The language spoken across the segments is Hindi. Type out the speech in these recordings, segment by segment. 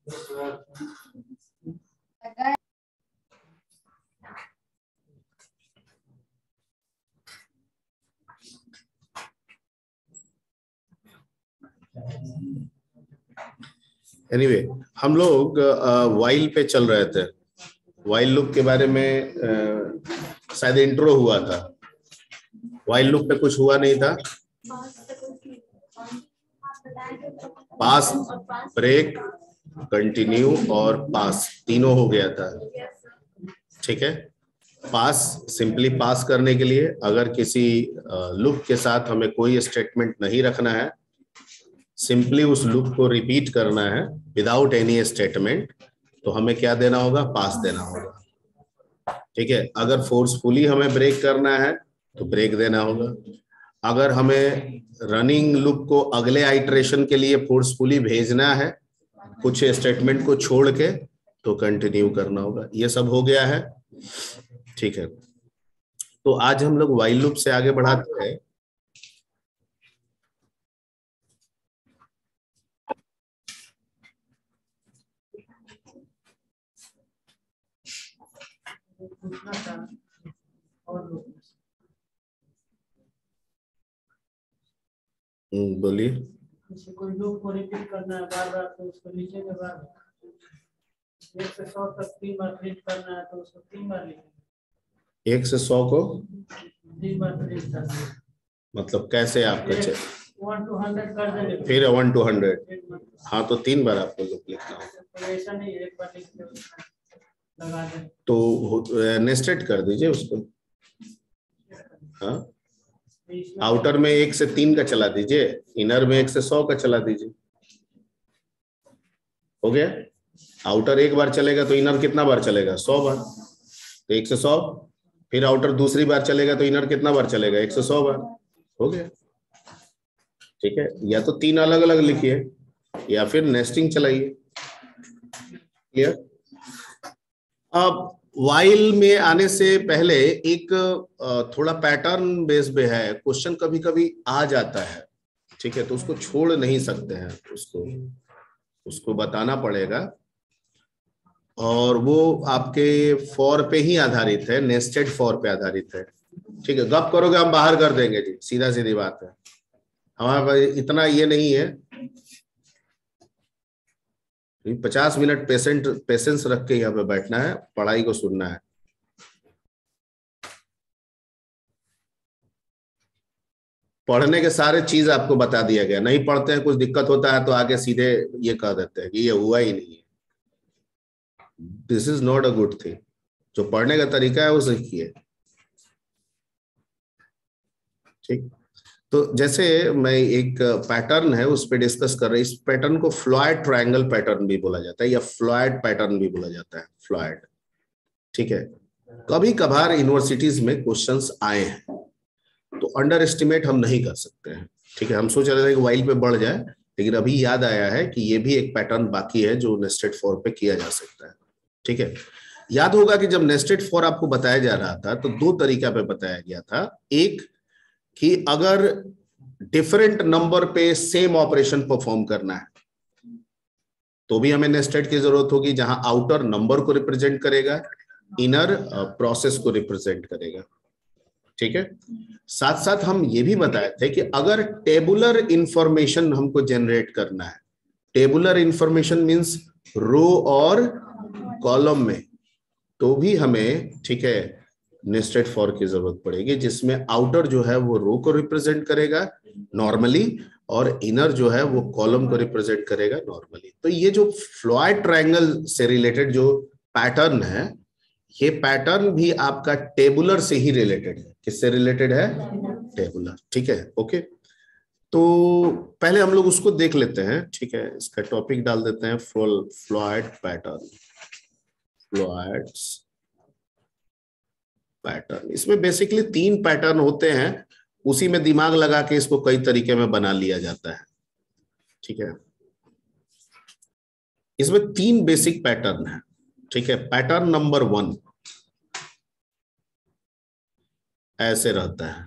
एनीवे हम लोग वाइल पे चल रहे थे। वाइल लूप के बारे में शायद इंट्रो हुआ था। वाइल लूप पे कुछ हुआ नहीं था। पास, ब्रेक, कंटिन्यू और पास तीनों हो गया था। ठीक है। पास सिंपली पास करने के लिए अगर किसी लूप के साथ हमें कोई स्टेटमेंट नहीं रखना है, सिंपली उस लूप को रिपीट करना है विदाउट एनी स्टेटमेंट, तो हमें क्या देना होगा? पास देना होगा। ठीक है। अगर फोर्सफुली हमें ब्रेक करना है तो ब्रेक देना होगा। अगर हमें रनिंग लूप को अगले आइटरेशन के लिए फोर्सफुली भेजना है कुछ स्टेटमेंट को छोड़ के, तो कंटिन्यू करना होगा। ये सब हो गया है। ठीक है। तो आज हम लोग व्हाइल लूप से आगे बढ़ाते हैं। बोलिए। कोई लूप को रिपीट करना है बार बार, तो उसको नीचे के बार 1 से 100 तक 3 बार प्रिंट करना है, तो उसको 3 बार लिखेंगे। 1 से 100 को 3 बार प्रिंट करना है। मतलब कैसे आपका 1 to 100 कर देंगे, फिर 1 to 100। हाँ, तो 3 बार आपको लूप लिखना होगा। तो ऐसा नहीं, एक बार लिख के लगा दें। तो नेस्टेड कर दीजिए उसको। हाँ, आउटर में 1 से 3 का चला दीजिए, इनर में 1 से 100 का चला दीजिए। हो गया। आउटर एक बार चलेगा तो इनर कितना बार चलेगा? 100 बार। तो 1 से 100। फिर आउटर दूसरी बार चलेगा तो इनर कितना बार चलेगा? 1 से 100 बार। हो गया। ठीक है। या तो 3 अलग अलग लिखिए या फिर नेस्टिंग चलाइए। क्लियर? अब वाइल में आने से पहले एक थोड़ा पैटर्न बेस पे है, क्वेश्चन कभी कभी आ जाता है। ठीक है। तो उसको छोड़ नहीं सकते हैं, उसको बताना पड़ेगा। और वो आपके फॉर पे ही आधारित है, नेस्टेड फॉर पे आधारित है। ठीक है। गप करोगे हम बाहर कर देंगे जी, सीधा सीधी बात है। हमारे पास इतना ये नहीं है। 50 मिनट पेशेंस रख के यहाँ पे बैठना है, पढ़ाई को सुनना है। पढ़ने के सारे चीज आपको बता दिया गया। नहीं पढ़ते हैं, कुछ दिक्कत होता है तो आगे सीधे ये कह देते हैं कि ये हुआ ही नहीं है। This is not a good thing. जो पढ़ने का तरीका है वो सीखिए। ठीक। तो जैसे मैं एक पैटर्न है उस पर डिस्कस कर रहे, इस पैटर्न को फ्लॉयड ट्रायंगल पैटर्न भी बोला जाता है या फ्लॉयड पैटर्न भी बोला जाता है। फ्लॉयड। ठीक है। कभी कभार यूनिवर्सिटीज में क्वेश्चंस आए हैं, तो अंडर एस्टिमेट हम नहीं कर सकते हैं। ठीक है। हम सोच रहे थे कि वाइल पे बढ़ जाए, लेकिन अभी याद आया है कि ये भी एक पैटर्न बाकी है जो नेस्टेड फॉर पे किया जा सकता है। ठीक है। याद होगा कि जब नेस्टेड फॉर आपको बताया जा रहा था तो 2 तरीका पे बताया गया था। एक कि अगर डिफरेंट नंबर पे सेम ऑपरेशन परफॉर्म करना है तो भी हमें नेस्टेड की जरूरत होगी, जहां आउटर नंबर को रिप्रेजेंट करेगा, इनर प्रोसेस को रिप्रेजेंट करेगा। ठीक है। साथ साथ हम ये भी बताए थे कि अगर टेबुलर इंफॉर्मेशन हमको जनरेट करना है, टेबुलर इंफॉर्मेशन मींस रो और कॉलम में, तो भी हमें, ठीक है, नेस्टेड फॉर की जरूरत पड़ेगी, जिसमें आउटर जो है वो रो को रिप्रेजेंट करेगा नॉर्मली और इनर जो है वो कॉलम को रिप्रेजेंट करेगा नॉर्मली। तो ये जो फ्लॉयड ट्रायंगल से रिलेटेड जो पैटर्न है, ये पैटर्न भी आपका टेबुलर से ही रिलेटेड है। किससे रिलेटेड है? टेबुलर। ठीक है। ओके। तो पहले हम लोग उसको देख लेते हैं। ठीक है। इसका टॉपिक डाल देते हैं, फ्लॉयड पैटर्न। फ्लॉयड्स पैटर्न। इसमें बेसिकली 3 पैटर्न होते हैं, उसी में दिमाग लगा के इसको कई तरीके में बना लिया जाता है। ठीक है। इसमें 3 बेसिक पैटर्न है। ठीक है। पैटर्न नंबर 1 ऐसे रहता है।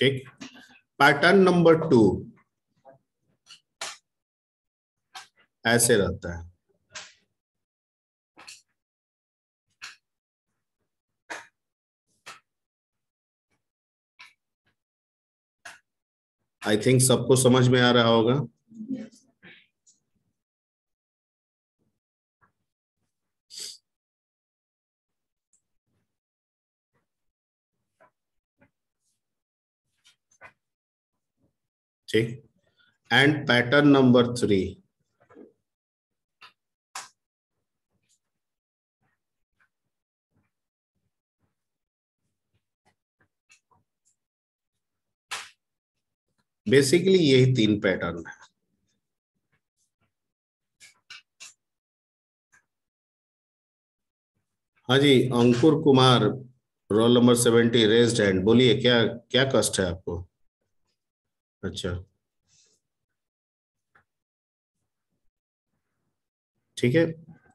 ठीक। पैटर्न नंबर 2 ऐसे रहता है। आई थिंक सबको समझ में आ रहा होगा। ठीक। एंड पैटर्न नंबर 3 बेसिकली यही 3 पैटर्न है। हाँ जी, Ankur Kumar, roll number 70, raised hand. बोलिए, क्या क्या कष्ट है आपको? अच्छा, ठीक है।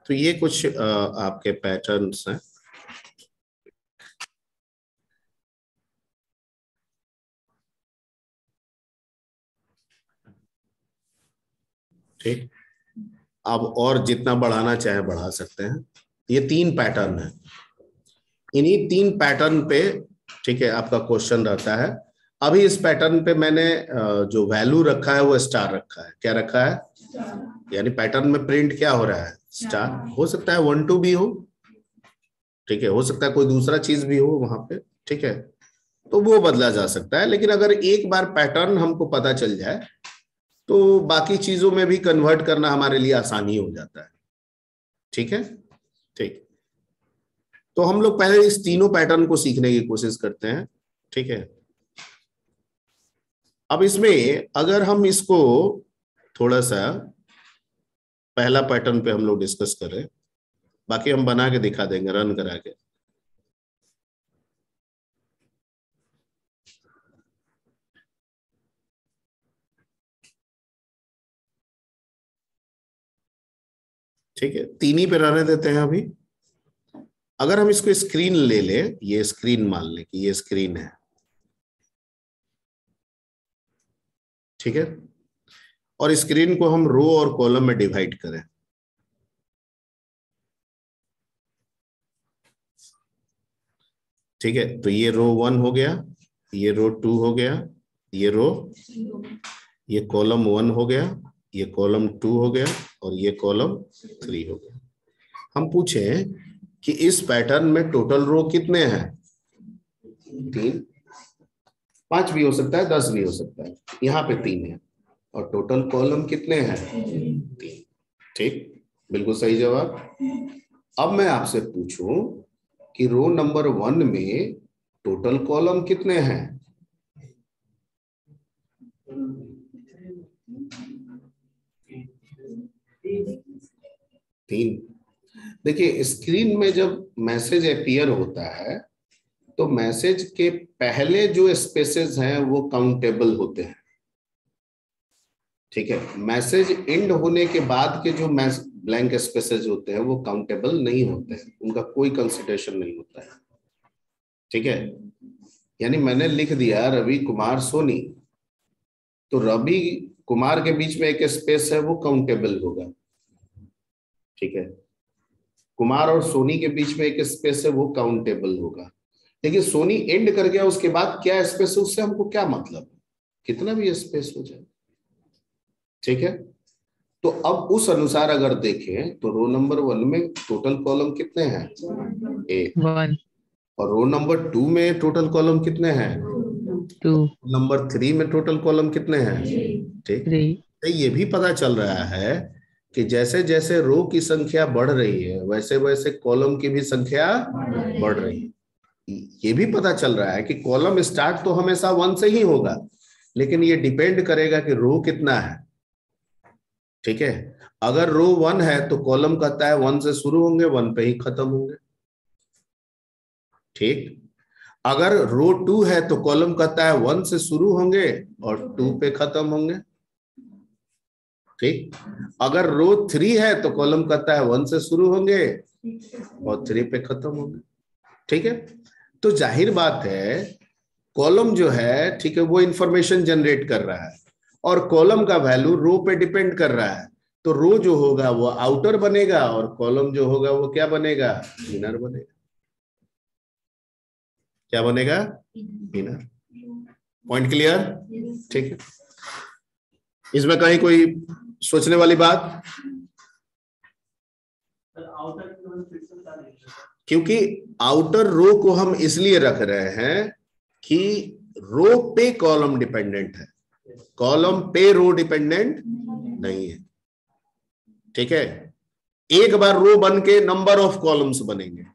तो ये कुछ आपके पैटर्न्स हैं। ठीक। अब और जितना बढ़ाना चाहे बढ़ा सकते हैं। ये 3 पैटर्न है। इन्हीं 3 पैटर्न पे, ठीक है, आपका क्वेश्चन रहता है। अभी इस पैटर्न पे मैंने जो वैल्यू रखा है वो स्टार रखा है। क्या रखा है? यानी पैटर्न में प्रिंट क्या हो रहा है? स्टार। हो सकता है 1 2 भी हो, ठीक है, हो सकता है कोई दूसरा चीज भी हो वहां पे, ठीक है, तो वो बदला जा सकता है। लेकिन अगर एक बार पैटर्न हमको पता चल जाए तो बाकी चीजों में भी कन्वर्ट करना हमारे लिए आसानी हो जाता है। ठीक है, ठीक। तो हम लोग पहले इस तीनों पैटर्न को सीखने की कोशिश करते हैं। ठीक है। अब इसमें अगर हम इसको थोड़ा सा पहला पैटर्न पे हम लोग डिस्कस करें, बाकी हम बना के दिखा देंगे रन करा के। ठीक है, 3 ही पे रहने देते हैं अभी। अगर हम इसको स्क्रीन ले ले, ये स्क्रीन मान ले कि ये स्क्रीन है, ठीक है, और स्क्रीन को हम रो और कॉलम में डिवाइड करें। ठीक है, तो ये रो 1 हो गया, ये रो 2 हो गया, ये कॉलम 1 हो गया, ये कॉलम 2 हो गया, और ये कॉलम 3 हो गया। हम पूछें कि इस पैटर्न में टोटल रो कितने हैं? 3, 5 भी हो सकता है, 10 भी हो सकता है। यहाँ पे 3 है। और टोटल कॉलम कितने हैं? 3। ठीक, बिल्कुल सही जवाब। अब मैं आपसे पूछूं कि रो नंबर 1 में टोटल कॉलम कितने हैं? 3। देखिए, स्क्रीन में जब मैसेज अपीयर होता है तो मैसेज के पहले जो स्पेसेस हैं वो काउंटेबल होते हैं। ठीक है, मैसेज एंड होने के बाद के जो ब्लैंक स्पेसेस होते हैं वो काउंटेबल नहीं होते हैं, उनका कोई कंसिडरेशन नहीं होता है। ठीक है, यानी मैंने लिख दिया रवि कुमार सोनी, तो रवि कुमार के बीच में एक स्पेस है वो काउंटेबल होगा। ठीक है, कुमार और सोनी के बीच में एक स्पेस है वो काउंटेबल होगा। लेकिन सोनी एंड कर गया, उसके बाद क्या स्पेस है उससे हमको क्या मतलब, कितना भी स्पेस हो जाए। ठीक है, तो अब उस अनुसार अगर देखें तो रो नंबर 1 में टोटल कॉलम कितने हैं? 1। और रो नंबर 2 में टोटल कॉलम कितने हैं? 2। नंबर 3 में टोटल कॉलम कितने हैं? ठीक, तो ये भी पता चल रहा है कि जैसे जैसे रो की संख्या बढ़ रही है वैसे वैसे कॉलम की भी संख्या बढ़ रही है। ये भी पता चल रहा है कि कॉलम स्टार्ट तो हमेशा 1 से ही होगा, लेकिन ये डिपेंड करेगा कि रो कितना है। ठीक है, अगर रो 1 है तो कॉलम कहता है 1 से शुरू होंगे, 1 पे ही खत्म होंगे। ठीक, अगर रो 2 है तो कॉलम कहता है 1 से शुरू होंगे और 2 पे खत्म होंगे। ठीक, अगर रो 3 है तो कॉलम कहता है 1 से शुरू होंगे और 3 पे खत्म होंगे। ठीक है, तो जाहिर बात है कॉलम जो है, ठीक है, वो इंफॉर्मेशन जनरेट कर रहा है और कॉलम का वैल्यू रो पे डिपेंड कर रहा है। तो रो जो होगा वो आउटर बनेगा और कॉलम जो होगा वो क्या बनेगा, इनर बनेगा। क्या बनेगा, इनर। पॉइंट क्लियर, ठीक है। इसमें कहीं कोई सोचने वाली बात? क्योंकि आउटर रो को हम इसलिए रख रहे हैं कि रो पे कॉलम डिपेंडेंट है, कॉलम पे रो डिपेंडेंट नहीं है, ठीक है। एक बार रो बन के नंबर ऑफ कॉलम्स बनेंगे,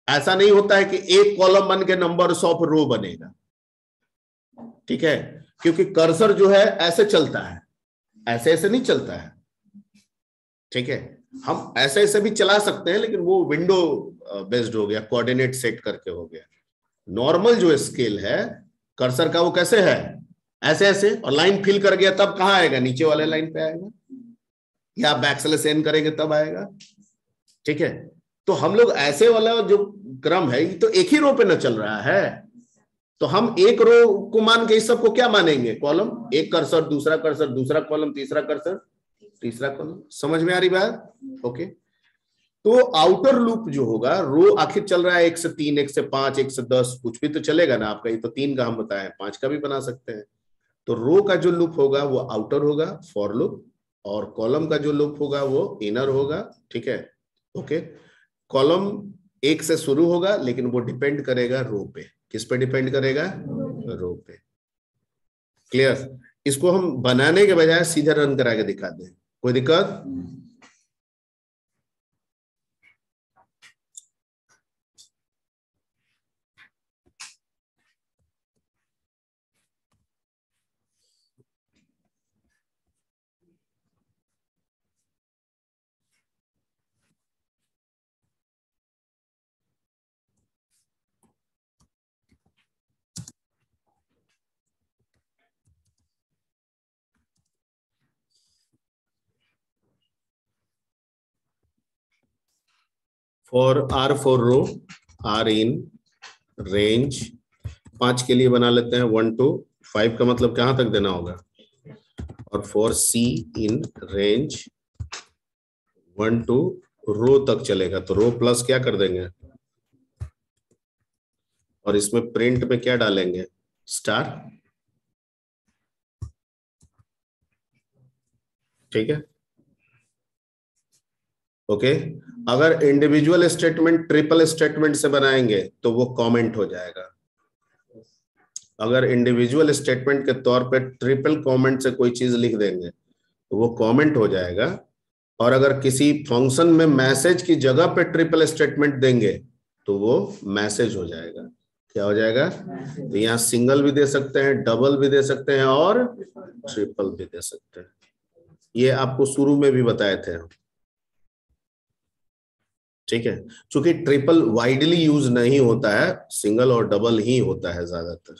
ऐसा नहीं होता है कि एक कॉलम बन के नंबर्स ऑफ रो बनेगा, ठीक है। क्योंकि कर्सर जो है ऐसे चलता है, ऐसे ऐसे नहीं चलता है, ठीक है। हम ऐसे ऐसे भी चला सकते हैं लेकिन वो विंडो बेस्ड हो गया, कोऑर्डिनेट सेट करके हो गया। नॉर्मल जो स्केल है कर्सर का वो कैसे है, ऐसे ऐसे, और लाइन फिल कर गया तब कहां आएगा, नीचे वाले लाइन पे आएगा, या बैकस्लैश एन करेंगे तब आएगा, ठीक है। तो हम लोग ऐसे वाला जो क्रम है ये तो एक ही रो पे न चल रहा है, तो हम एक रो को मान के इस सबको क्या मानेंगे, कॉलम। एक कर्सर, दूसरा कर्सर, दूसरा कॉलम, तीसरा कर्सर, तीसरा कॉलम। समझ में आ रही बात? ओके। तो आउटर लूप जो होगा, रो आखिर चल रहा है 1 से 3, 1 से 5, 1 से 10, कुछ भी तो चलेगा ना आपका। ये तो 3 का हम बताए, 5 का भी बना सकते हैं। तो रो का जो लूप होगा वो आउटर होगा, फॉर लूप, और कॉलम का जो लूप होगा वो इनर होगा, ठीक है। ओके। कॉलम 1 से शुरू होगा लेकिन वो डिपेंड करेगा रो पे। किस पे डिपेंड करेगा, रो पे। क्लियर? इसको हम बनाने के बजाय सीधे रन करा के दिखा दें, कोई दिक्कत? For R for row, R in range 5 के लिए बना लेते हैं 1 to 5 का मतलब कहां तक देना होगा, और for C in range 1 to row तक चलेगा, तो रो प्लस क्या कर देंगे, और इसमें प्रिंट में क्या डालेंगे, स्टार, ठीक है। ओके। अगर इंडिविजुअल स्टेटमेंट ट्रिपल स्टेटमेंट से बनाएंगे तो वो कमेंट हो जाएगा। अगर इंडिविजुअल स्टेटमेंट के तौर पे ट्रिपल कमेंट से कोई चीज लिख देंगे तो वो कमेंट हो जाएगा। और अगर किसी फंक्शन में मैसेज की जगह पे ट्रिपल स्टेटमेंट देंगे तो वो मैसेज हो जाएगा। क्या हो जाएगा? तो यहाँ सिंगल भी दे सकते हैं, डबल भी दे सकते हैं और ट्रिपल भी दे सकते हैं। ये आपको शुरू में भी बताए थे, ठीक है। क्योंकि ट्रिपल वाइडली यूज नहीं होता है, सिंगल और डबल ही होता है ज्यादातर।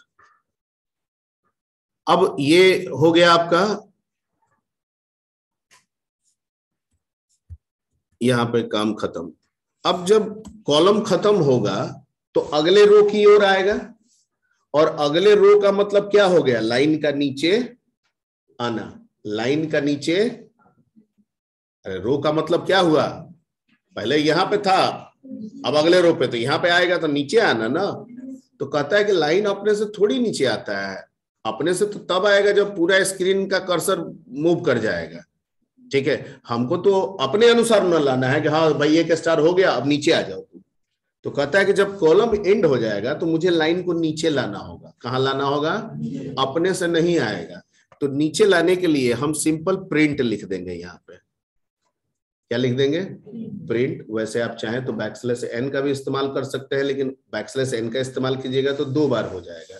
अब ये हो गया आपका, यहां पे काम खत्म। अब जब कॉलम खत्म होगा तो अगले रो की ओर आएगा, और अगले रो का मतलब क्या हो गया, लाइन का नीचे आना। लाइन का नीचे, अरे रो का मतलब क्या हुआ, पहले यहां पे था, अब अगले रो पे, तो यहां पे आएगा तो नीचे आना ना। तो कहता है कि लाइन अपने से थोड़ी नीचे आता है, अपने से तो तब आएगा जब पूरा स्क्रीन का कर्सर मूव कर जाएगा, ठीक है। हमको तो अपने अनुसार न लाना है कि हाँ भाई एक स्टार हो गया अब नीचे आ जाओ तुम। तो कहता है कि जब कॉलम एंड हो जाएगा तो मुझे लाइन को नीचे लाना होगा। कहां लाना होगा? अपने से नहीं आएगा। तो नीचे लाने के लिए हम सिंपल प्रिंट लिख देंगे। यहाँ पे क्या लिख देंगे? प्रिंट। वैसे आप चाहें तो बैकस्लैश एन का भी इस्तेमाल कर सकते हैं, लेकिन बैकस्लैश एन का इस्तेमाल कीजिएगा तो 2 बार हो जाएगा,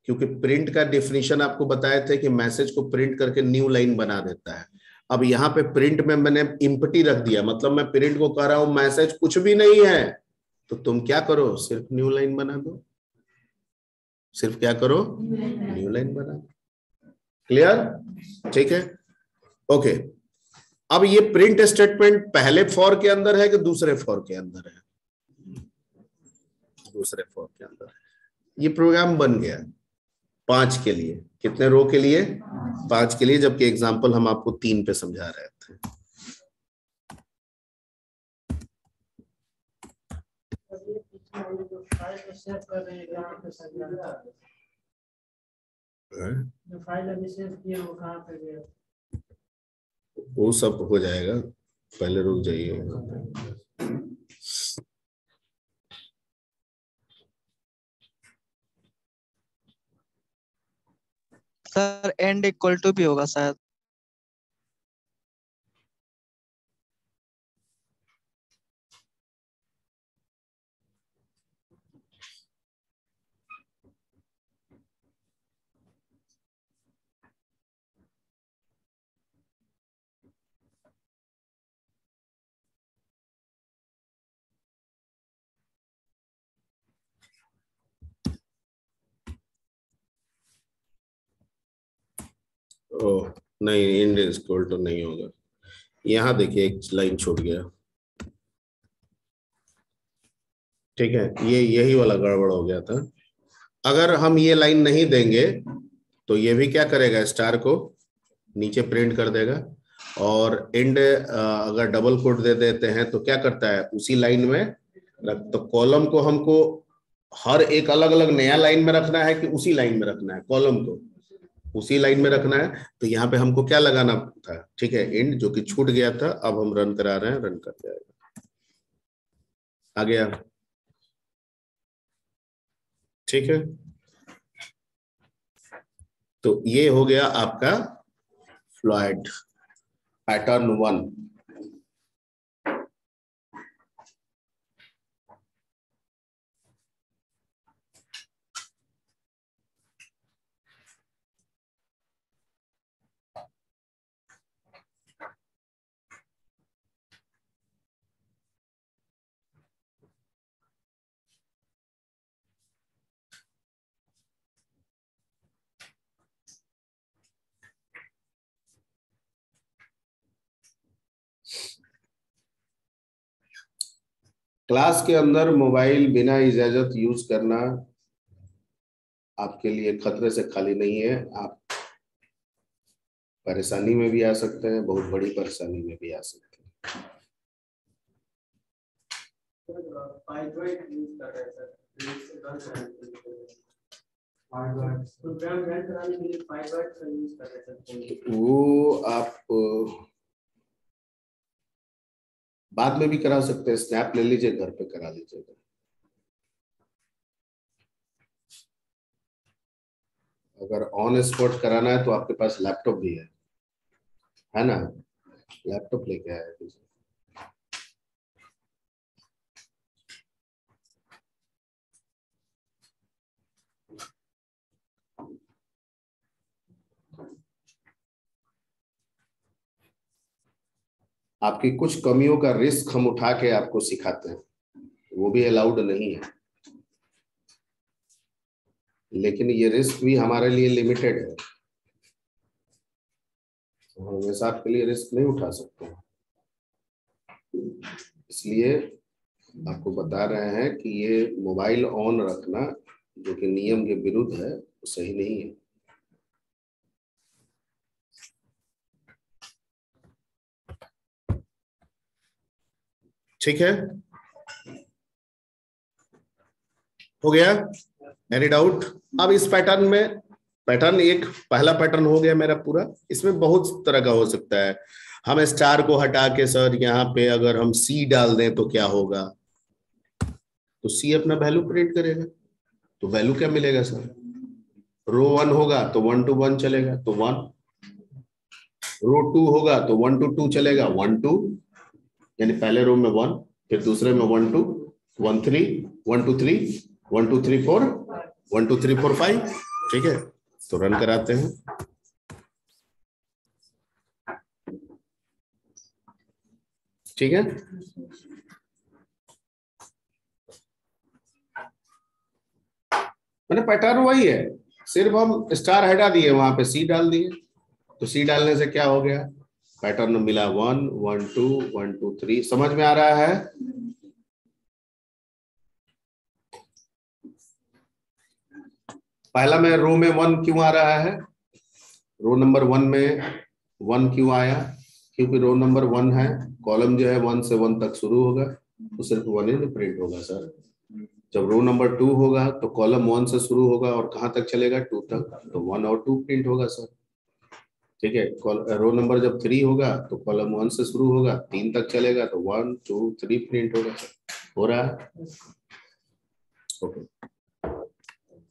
क्योंकि प्रिंट का डेफिनेशन आपको बताए थे कि मैसेज को प्रिंट करके न्यू लाइन बना देता है। अब यहाँ पे प्रिंट में मैंने इम्पटी रख दिया, मतलब मैं प्रिंट को कह रहा हूं मैसेज कुछ भी नहीं है, तो तुम क्या करो, सिर्फ न्यू लाइन बना दो। सिर्फ क्या करो? न्यू लाइन बना दो। क्लियर? ठीक है, ओके। अब ये प्रिंट स्टेटमेंट पहले फॉर के अंदर है कि दूसरे फॉर के अंदर है? दूसरे फॉर के अंदर है। ये प्रोग्राम बन गया, 5 के लिए, कितने रो के लिए? 5 के लिए, जबकि एग्जाम्पल हम आपको 3 पे समझा रहे थे। जो फाइल अभी सेव किए वो कहाँ पे गया? वो सब हो जाएगा, पहले रुक जाइए। सर एंड इक्वल टू भी होगा शायद। ओह नहीं, एंड इक्वल टू नहीं होगा। यहाँ देखिए एक लाइन छूट गया, ठीक है, ये यही वाला गड़बड़ हो गया था। अगर हम ये लाइन नहीं देंगे तो ये भी क्या करेगा, स्टार को नीचे प्रिंट कर देगा। और एंड अगर डबल कोट दे देते हैं तो क्या करता है, उसी लाइन में रख, तो कॉलम को हमको हर एक अलग अलग नया लाइन में रखना है कि उसी लाइन में रखना है, कॉलम को उसी लाइन में रखना है। तो यहाँ पे हमको क्या लगाना था, ठीक है, एंड जो कि छूट गया था, अब हम रन करा रहे हैं, रन कर जाएगा, आ गया, ठीक है। तो ये हो गया आपका फ्लूइड पैटर्न 1। क्लास के अंदर मोबाइल बिना इजाजत यूज करना आपके लिए खतरे से खाली नहीं है। आप परेशानी में भी आ सकते हैं, बहुत बड़ी परेशानी में भी आ सकते हैं। वो आप बाद में भी करा सकते हैं, स्नैप ले लीजिए, घर पे करा लीजिएगा। अगर ऑन स्पॉट कराना है तो आपके पास लैपटॉप भी है ना, लैपटॉप लेके आया कीजिए। आपकी कुछ कमियों का रिस्क हम उठा के आपको सिखाते हैं, वो भी अलाउड नहीं है, लेकिन ये रिस्क भी हमारे लिए लिमिटेड है, हम हमेशा आपके लिए रिस्क नहीं उठा सकते हैं। इसलिए आपको बता रहे हैं कि ये मोबाइल ऑन रखना जो कि नियम के विरुद्ध है, वो सही नहीं है। ठीक है, हो गया, एनी डाउट? अब इस पैटर्न में, पैटर्न एक पहला पैटर्न हो गया मेरा पूरा। इसमें बहुत तरह का हो सकता है। हम स्टार को हटा के सर यहाँ पे अगर हम सी डाल दें तो क्या होगा, तो सी अपना वैल्यू प्रिंट करेगा, तो वैल्यू क्या मिलेगा सर, रो 1 होगा तो 1 to 1 चलेगा तो 1, रो 2 होगा तो 1 to 2 चलेगा 1 2, यानी पहले रो में 1, फिर दूसरे में 1 2 1 3 1 2 3 1 2 3 4 1 2 3 4 5, ठीक है। तो रन कराते हैं, ठीक है। मैंने पैटर्न वही है, सिर्फ हम स्टार हटा दिए, वहां पे सी डाल दिए, तो सी डालने से क्या हो गया, पैटर्न मिला 1 1 2 1 2 3। समझ में आ रहा है? पहला में रो में 1 क्यों आ रहा है, रो नंबर 1 में 1 क्यों आया, क्योंकि रो नंबर 1 है, कॉलम जो है 1 से 1 तक शुरू होगा तो सिर्फ 1 ही प्रिंट होगा सर। जब रो नंबर 2 होगा तो कॉलम 1 से शुरू होगा और कहां तक चलेगा, 2 तक, तो 1 और 2 प्रिंट होगा सर। ठीक है, रो नंबर जब 3 होगा तो कॉलम 1 से शुरू होगा, 3 तक चलेगा तो 1 2 3 प्रिंट होगा सर। हो रहा है? ओके।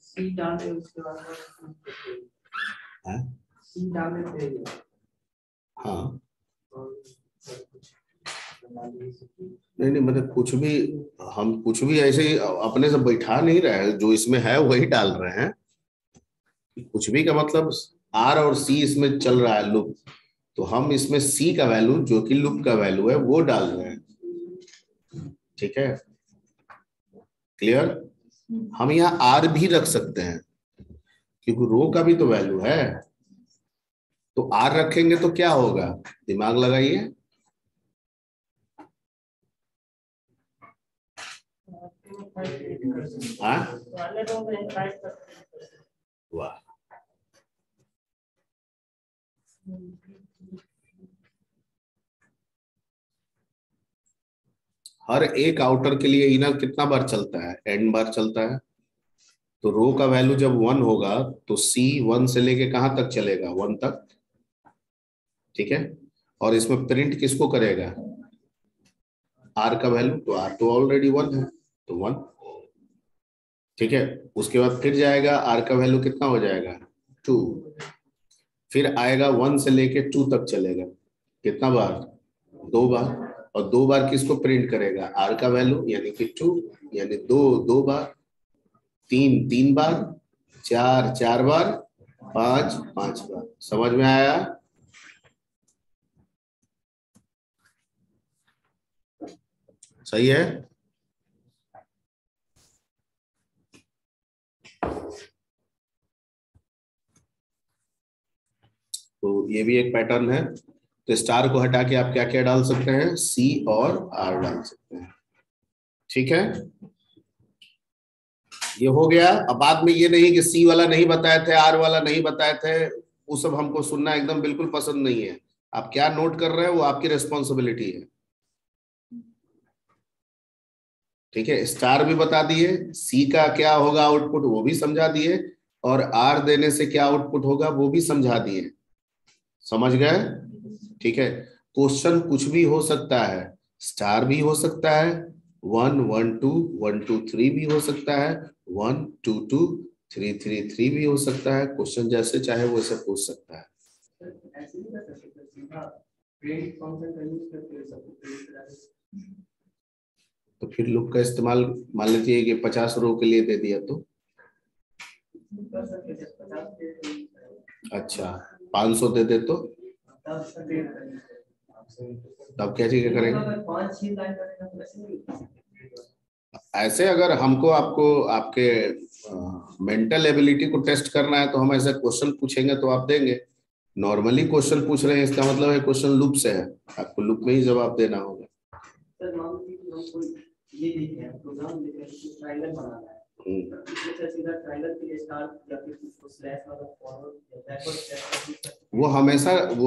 सी डाले उसके बाद सी डाले थे। हाँ नहीं मतलब कुछ भी, हम कुछ भी ऐसे ही अपने से बैठा नहीं रहे हैं, जो इसमें है वही डाल रहे हैं। कुछ भी का मतलब आर और सी इसमें चल रहा है लूप, तो हम इसमें सी का वैल्यू जो कि लूप का वैल्यू है वो डाल रहे हैं। ठीक है, क्लियर? हम यहाँ आर भी रख सकते हैं क्योंकि रो का भी तो वैल्यू है, तो आर रखेंगे तो क्या होगा, दिमाग लगाइए। वाह, हर एक आउटर के लिए इनर कितना बार चलता है, n बार चलता है। तो रो का वैल्यू जब 1 होगा तो सी 1 से लेके कहां तक चलेगा, 1 तक। ठीक है, और इसमें प्रिंट किसको करेगा, आर का वैल्यू, तो आर तो ऑलरेडी 1 है तो 1। ठीक है, उसके बाद फिर जाएगा, आर का वैल्यू कितना हो जाएगा, 2। फिर आएगा 1 से लेके 2 तक चलेगा, कितना बार, 2 बार। और 2 बार किसको प्रिंट करेगा, आर का वैल्यू यानी कि 2, यानी 2 2 बार, 3 3 बार, 4 4 बार, 5 5 बार। समझ में आया? सही है। तो ये भी एक पैटर्न है। तो स्टार को हटा के आप क्या क्या डाल सकते हैं, सी और आर डाल सकते हैं। ठीक है, ये हो गया। अब बाद में ये नहीं कि सी वाला नहीं बताए थे, आर वाला नहीं बताए थे, वो सब हमको सुनना एकदम बिल्कुल पसंद नहीं है। आप क्या नोट कर रहे हैं वो आपकी रिस्पॉन्सिबिलिटी है। ठीक है, स्टार भी बता दिए, सी का क्या होगा आउटपुट वो भी समझा दिए, और आर देने से क्या आउटपुट होगा वो भी समझा दिए। समझ गए? ठीक है, क्वेश्चन कुछ भी हो सकता है, स्टार भी हो सकता है, 1 1 2 1 2 3 भी हो सकता है, 1 2 2 3 3 3 भी हो सकता है। क्वेश्चन जैसे चाहे वैसे पूछ सकता है। तो फिर लूप का इस्तेमाल मान लीजिए कि 50 रो के लिए दे दिया तो, अच्छा 500 दे दे तो तब क्या चीज करेंगे। ऐसे अगर हमको आपको आपके मेंटल एबिलिटी को टेस्ट करना है तो हम ऐसे क्वेश्चन पूछेंगे तो आप देंगे। नॉर्मली क्वेश्चन पूछ रहे हैं इसका मतलब है क्वेश्चन लूप से है, आपको लूप में ही जवाब देना होगा। वो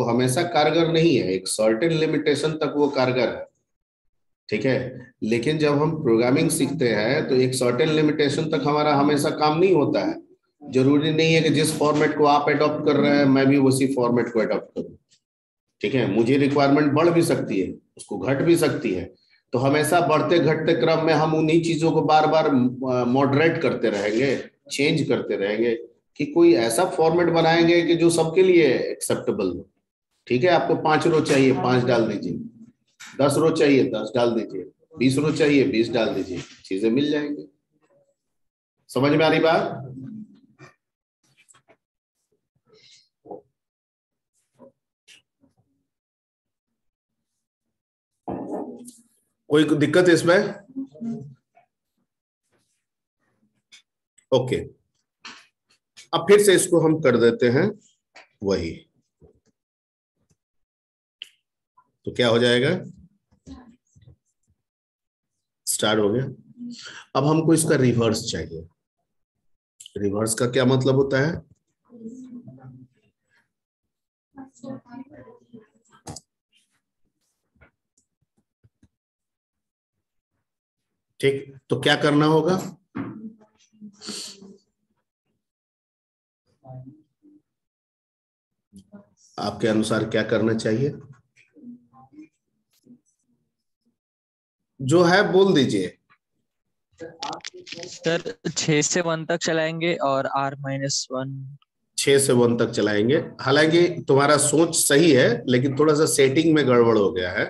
हमेशा कारगर नहीं है, एक सर्टेन लिमिटेशन तक वो कारगर है। ठीक है, लेकिन जब हम प्रोग्रामिंग सीखते हैं तो एक सर्टेन लिमिटेशन तक हमारा हमेशा काम नहीं होता है। जरूरी नहीं है कि जिस फॉर्मेट को आप अडॉप्ट कर रहे हैं मैं भी उसी फॉर्मेट को अडॉप्ट करूं। ठीक है, मुझे रिक्वायरमेंट बढ़ भी सकती है, उसको घट भी सकती है, तो हमेशा बढ़ते घटते क्रम में हम उन्हीं चीजों को बार बार मॉडरेट करते रहेंगे, चेंज करते रहेंगे, कि कोई ऐसा फॉर्मेट बनाएंगे कि जो सबके लिए एक्सेप्टेबल हो। ठीक है, आपको 5 रो चाहिए 5 डाल दीजिए, 10 रो चाहिए 10 डाल दीजिए, 20 रो चाहिए 20 डाल दीजिए, चीजें मिल जाएंगी। समझ में आ रही बात? कोई दिक्कत है इसमें? ओके, अब फिर से इसको हम कर देते हैं वही, तो क्या हो जाएगा, स्टार्ट हो गया। अब हमको इसका रिवर्स चाहिए। रिवर्स का क्या मतलब होता है? ठीक, तो क्या करना होगा? आपके अनुसार क्या करना चाहिए? जो है बोल दीजिए। सर 6 से 1 तक चलाएंगे और R-1। 6 से 1 तक चलाएंगे। हालांकि तुम्हारा सोच सही है, लेकिन थोड़ा सा सेटिंग में गड़बड़ हो गया है।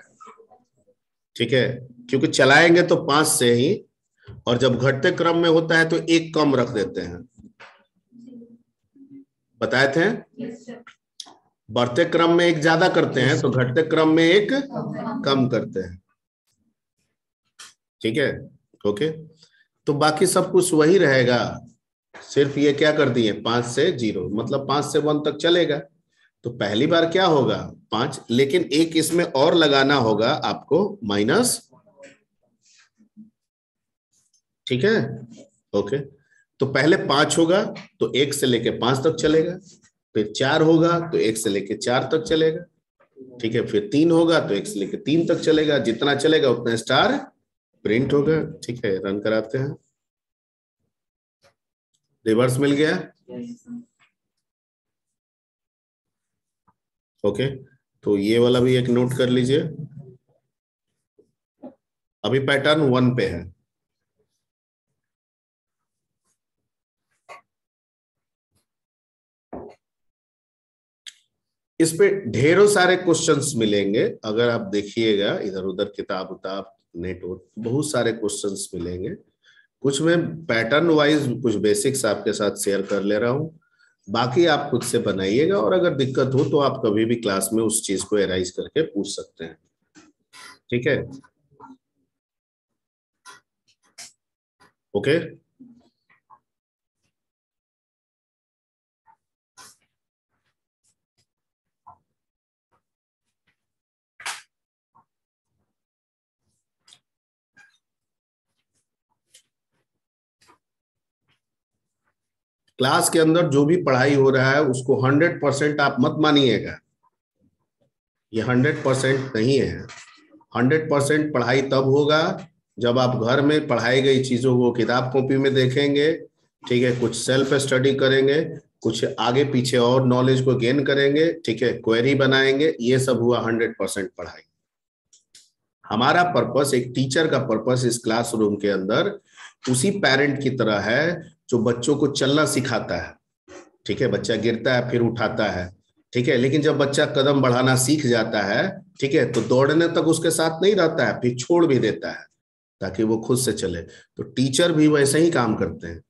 ठीक है, क्योंकि चलाएंगे तो 5 से ही, और जब घटते क्रम में होता है तो एक कम रख देते हैं। बताए थे, बढ़ते क्रम में एक ज्यादा करते हैं तो घटते क्रम में एक कम करते हैं। ठीक है, ओके। तो बाकी सब कुछ वही रहेगा, सिर्फ ये क्या कर दिए 5 से 0, मतलब 5 से 1 तक चलेगा। तो पहली बार क्या होगा 5, लेकिन एक इसमें और लगाना होगा आपको माइनस। ठीक है, ओके। तो पहले 5 होगा तो 1 से लेके 5 तक चलेगा, फिर 4 होगा तो 1 से लेके 4 तक चलेगा। ठीक है, फिर 3 होगा तो 1 से लेके 3 तक चलेगा, जितना चलेगा उतना स्टार प्रिंट होगा। ठीक है, रन कराते हैं। रिवर्स मिल गया। ओके, तो ये वाला भी एक नोट कर लीजिए। अभी पैटर्न 1 पे है। इस पे ढेरों सारे क्वेश्चंस मिलेंगे, अगर आप देखिएगा इधर उधर किताब उताब नेटवर्क, बहुत सारे क्वेश्चंस मिलेंगे। कुछ मैं पैटर्न वाइज कुछ बेसिक्स आपके साथ शेयर कर ले रहा हूं, बाकी आप खुद से बनाइएगा, और अगर दिक्कत हो तो आप कभी भी क्लास में उस चीज को एराइज करके पूछ सकते हैं। ठीक है, ओके। क्लास के अंदर जो भी पढ़ाई हो रहा है उसको 100% आप मत मानिएगा, ये 100% नहीं है। 100% पढ़ाई तब होगा जब आप घर में पढ़ाई गई चीजों को किताब कॉपी में देखेंगे। ठीक है, कुछ सेल्फ स्टडी करेंगे, कुछ आगे पीछे और नॉलेज को गेन करेंगे। ठीक है, क्वेरी बनाएंगे, ये सब हुआ 100% पढ़ाई। हमारा पर्पस, एक टीचर का पर्पस इस क्लासरूम के अंदर उसी पेरेंट की तरह है जो बच्चों को चलना सिखाता है। ठीक है, बच्चा गिरता है फिर उठाता है। ठीक है, लेकिन जब बच्चा कदम बढ़ाना सीख जाता है, ठीक है, तो दौड़ने तक उसके साथ नहीं रहता है, फिर छोड़ भी देता है ताकि वो खुद से चले। तो टीचर भी वैसे ही काम करते हैं।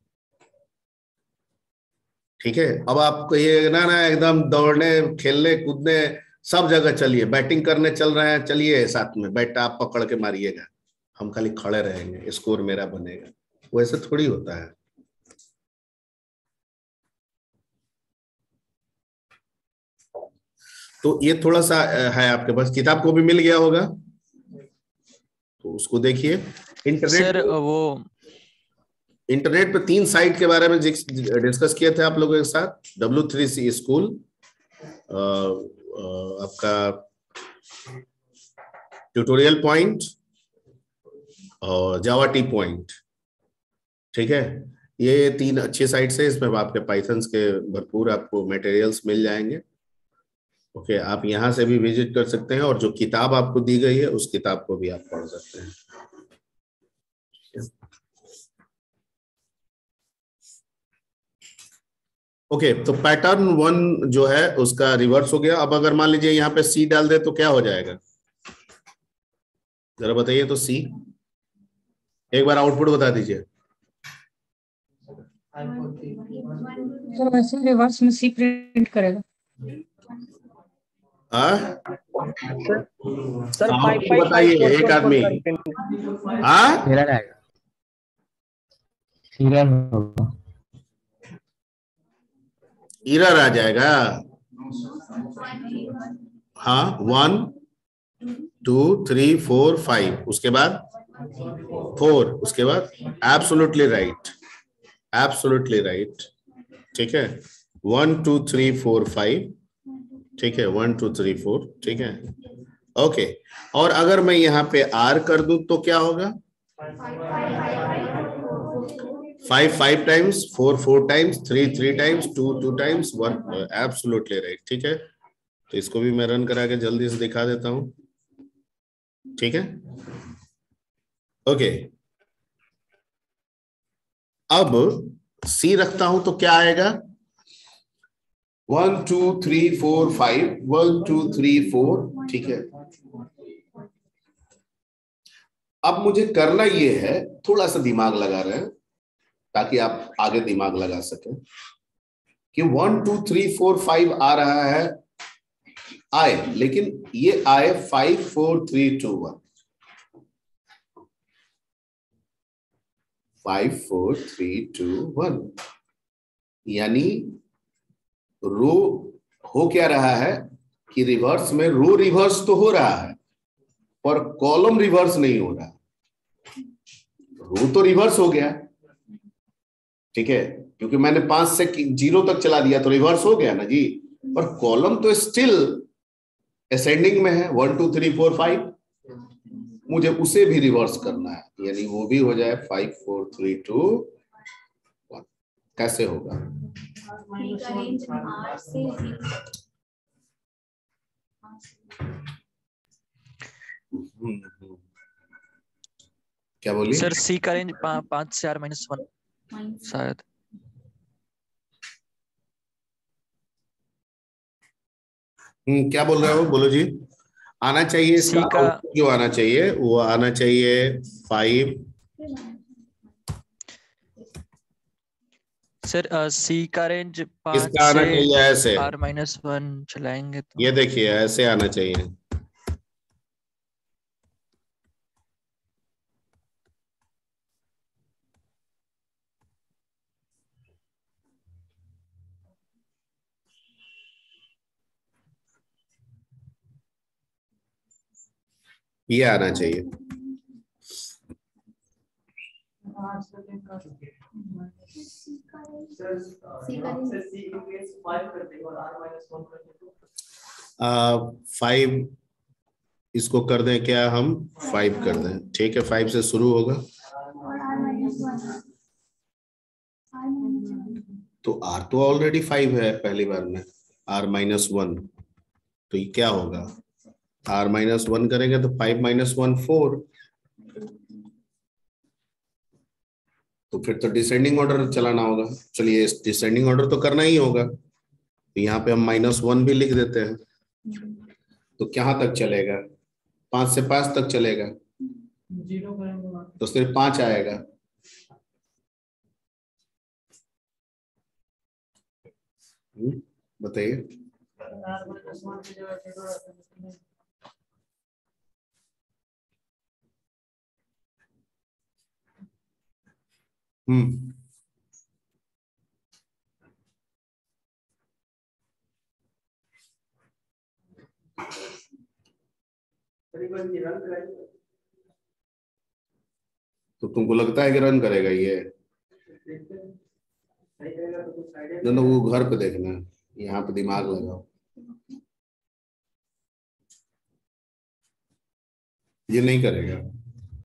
ठीक है, अब आप कहिए ना ना एकदम दौड़ने खेलने कूदने सब जगह चलिए, बैटिंग करने चल रहे हैं, चलिए साथ में बैट आप पकड़ के मारिएगा, हम खाली खड़े रहेंगे, स्कोर मेरा बनेगा। वैसे थोड़ी होता है। तो ये थोड़ा सा है, आपके पास किताब को भी मिल गया होगा तो उसको देखिए। सर वो इंटरनेट पे 3 साइट के बारे में डिस्कस किए थे आप लोगों के साथ। W3C स्कूल, आपका ट्यूटोरियल पॉइंट और जावा टी पॉइंट। ठीक है, ये 3 अच्छी साइट्स है, इसमें आपके पाइथन्स के भरपूर आपको मटेरियल्स मिल जाएंगे। ओके, आप यहाँ से भी विजिट कर सकते हैं, और जो किताब आपको दी गई है उस किताब को भी आप पढ़ सकते हैं। ओके, तो पैटर्न 1 जो है उसका रिवर्स हो गया। अब अगर मान लीजिए यहाँ पे सी डाल दे तो क्या हो जाएगा, जरा बताइए। तो सी, एक बार आउटपुट बता दीजिए। सर वैसे रिवर्स में सी प्रिंट करेगा। सर बताइए एक आदमी। एरर आ जाएगा। हाँ, 1 2 3 4 5, उसके बाद 4, उसके बाद एब्सोल्युटली राइट। Absolutely right. ठीक है, 1 2 3 4 5, ठीक है, 1 2 3 4, ठीक है, ओके। और अगर मैं यहाँ पे R कर दूं तो क्या होगा? 5 5 times, 4 4 times, 3 3 times, 2 2 times, 1, absolutely right. ठीक है, तो इसको भी मैं रन करा के जल्दी से दिखा देता हूं। ठीक है, ओके। अब C रखता हूं तो क्या आएगा? 1 2 3 4 5, 1 2 3 4, ठीक है। अब मुझे करना ये है, थोड़ा सा दिमाग लगा रहे हैं ताकि आप आगे दिमाग लगा सकें कि 1 2 3 4 5 आ रहा है आए, लेकिन ये आए 5 4 3 2 1, 5 4 3 2 1, यानी रो हो क्या रहा है कि रिवर्स में रो रिवर्स तो हो रहा है पर कॉलम रिवर्स नहीं हो रहा। रो तो रिवर्स हो गया, ठीक है, क्योंकि मैंने 5 से 0 तक चला दिया तो रिवर्स हो गया ना जी, पर कॉलम तो स्टिल असेंडिंग में है, 1 2 3 4 5, मुझे उसे भी रिवर्स करना है, यानी वो भी हो जाए 5 4 3 2 1। कैसे होगा? क्या बोली सर? C का रेंज 5 से R-1 शायद। क्या बोल रहे हो? बोलो जी। आना चाहिए इसका C का आउटपुट जो आना चाहिए वो आना चाहिए 5। सर C का रेंज 5 इसका आना से चाहिए ऐसे, R-1 चलाएंगे तो ये देखिए ऐसे आना चाहिए। ये आना चाहिए। फाइव इसको कर दें क्या? हम 5 कर दें, ठीक है, 5 से शुरू होगा तो R तो ऑलरेडी 5 है पहली बार में, R-1, तो ये क्या होगा? R-1 करेंगे तो 5 - 1 4, तो फिर तो डिसेंडिंग ऑर्डर चलाना होगा। चलिए डिसेंडिंग ऑर्डर तो करना ही होगा, तो यहाँ पे हम -1 भी लिख देते हैं, तो कहाँ तक चलेगा? 5 से 5 तक चलेगा, 0 करेंगे तो सिर्फ 5 आएगा। बताइए। हम्म, तो तुमको लगता है कि रन करेगा ये? ना वो घर पे देखना, यहाँ पे दिमाग लगाओ। ये नहीं करेगा।